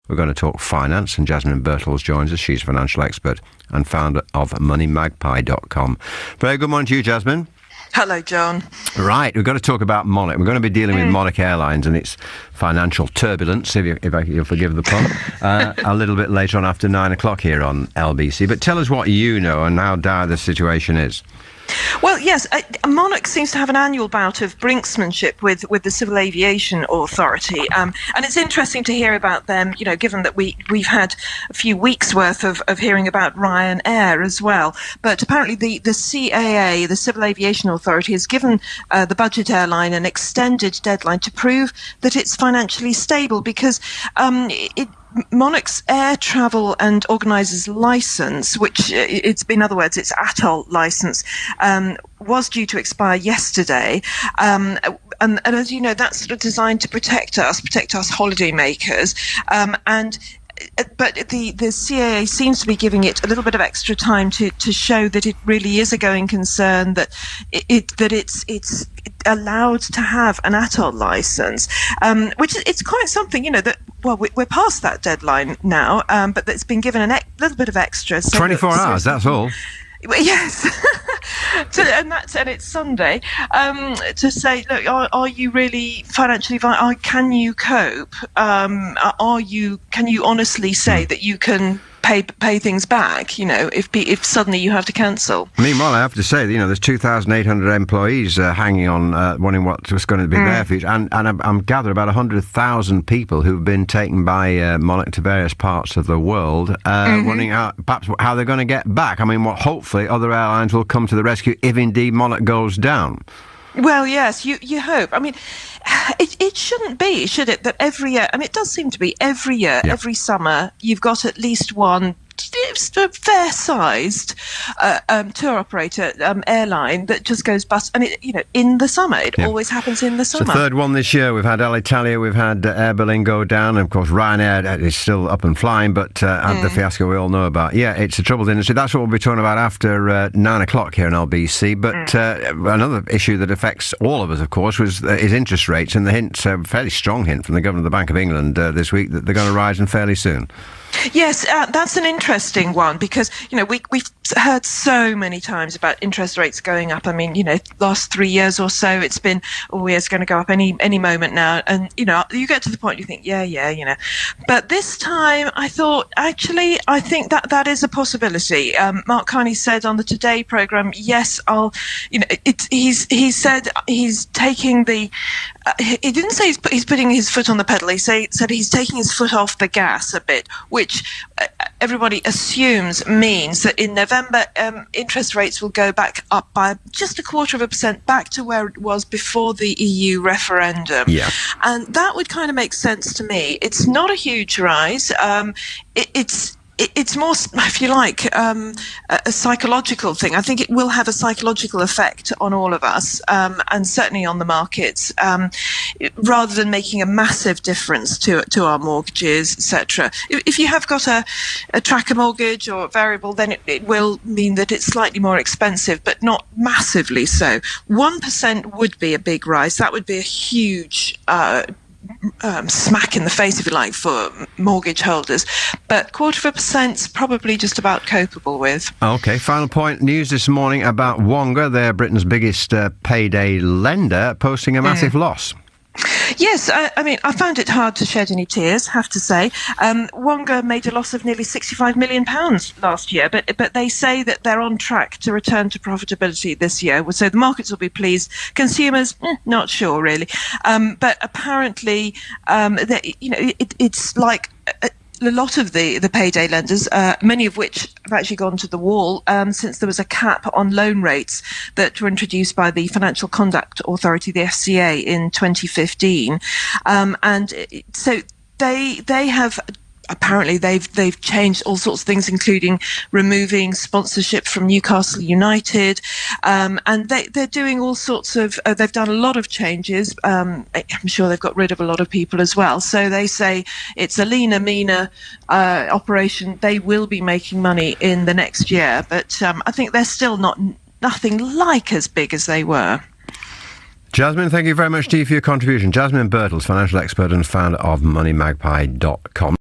We're going to talk finance, and Jasmine Birtles joins us. She's a financial expert and founder of MoneyMagpie.com. Very good morning to you, Jasmine. Hello, John. Right, we're going to talk about Monarch. We're going to be dealing with Monarch Airlines and its financial turbulence, if you'll forgive the pun, a little bit later on after 9 o'clock here on LBC. But tell us what you know and how dire the situation is. Well, yes, Monarch seems to have an annual bout of brinksmanship with the Civil Aviation Authority, and it's interesting to hear about them, you know, given that we've had a few weeks' worth of hearing about Ryanair as well. But apparently the CAA, the Civil Aviation Authority, has given the budget airline an extended deadline to prove that it's financially stable, because Monarch's air travel and organisers licence, which in other words, its ATOL licence, was due to expire yesterday. And as you know, that's sort of designed to protect us holidaymakers. But the CAA seems to be giving it a little bit of extra time to show that it really is a going concern, that it's allowed to have an ATOL license, which it's quite something, you know, that, well, we're past that deadline now, but it's been given a little bit of extra. So 24 hours, that's all. Yes, and it's Sunday, to say, look, are you really financially viable? Can you cope? Can you honestly say that you can pay things back, you know, if suddenly you have to cancel? Meanwhile, I have to say, you know, there's 2,800 employees hanging on, wondering what's going to be their future, and I'm gathering about 100,000 people who've been taken by Monarch to various parts of the world, wondering how they're going to get back. I mean, hopefully other airlines will come to the rescue if indeed Monarch goes down. Well, yes, you hope. I mean, it shouldn't be, should it, that every year, I mean, it does seem to be every year, every summer, you've got at least one fair-sized tour operator airline that just goes bust. And it, you know, in the summer, it always happens in the summer. It's the third one this year. We've had Alitalia, we've had Air Berlin go down, and of course Ryanair is still up and flying, but the fiasco we all know about. Yeah, it's a troubled industry. That's what we'll be talking about after 9 o'clock here on LBC. But another issue that affects all of us, of course, is interest rates, and the hint, a fairly strong hint from the Governor of the Bank of England this week that they're going to rise and fairly soon. Yes, that's an interesting one, because, you know, we've heard so many times about interest rates going up. I mean, you know, last 3 years or so, it's been, it's going to go up any moment now. And, you know, you get to the point you think, you know. But this time I thought, actually, I think that is a possibility. Mark Carney said on the Today programme, yes, he said he's taking the... he didn't say he's putting his foot on the pedal. He said he's taking his foot off the gas a bit, which everybody assumes means that in November interest rates will go back up by just 0.25% back to where it was before the EU referendum. Yeah. And that would kind of make sense to me. It's not a huge rise. It's more, if you like, a psychological thing. I think it will have a psychological effect on all of us, and certainly on the markets, rather than making a massive difference to our mortgages, etc. If you have got a tracker mortgage or a variable, then it will mean that it's slightly more expensive, but not massively so. 1% would be a big rise. That would be a huge smack in the face, if you like, for mortgage holders, but 0.25%'s probably just about copable with. Okay, final point. News this morning about Wonga, they're Britain's biggest payday lender, posting a massive loss. Yes, I mean, I found it hard to shed any tears, have to say. Wonga made a loss of nearly £65 million last year, but they say that they're on track to return to profitability this year. So the markets will be pleased. Consumers, not sure really. But apparently, it's like... a lot of the payday lenders, many of which have actually gone to the wall since there was a cap on loan rates that were introduced by the Financial Conduct Authority, the FCA, in 2015. So they have... Apparently, they've changed all sorts of things, including removing sponsorship from Newcastle United, and they're doing all sorts of. They've done a lot of changes. I'm sure they've got rid of a lot of people as well. So they say it's a leaner, meaner operation. They will be making money in the next year, but I think they're still nothing like as big as they were. Jasmine, thank you very much to you for your contribution. Jasmine Birtles, financial expert and founder of MoneyMagpie.com.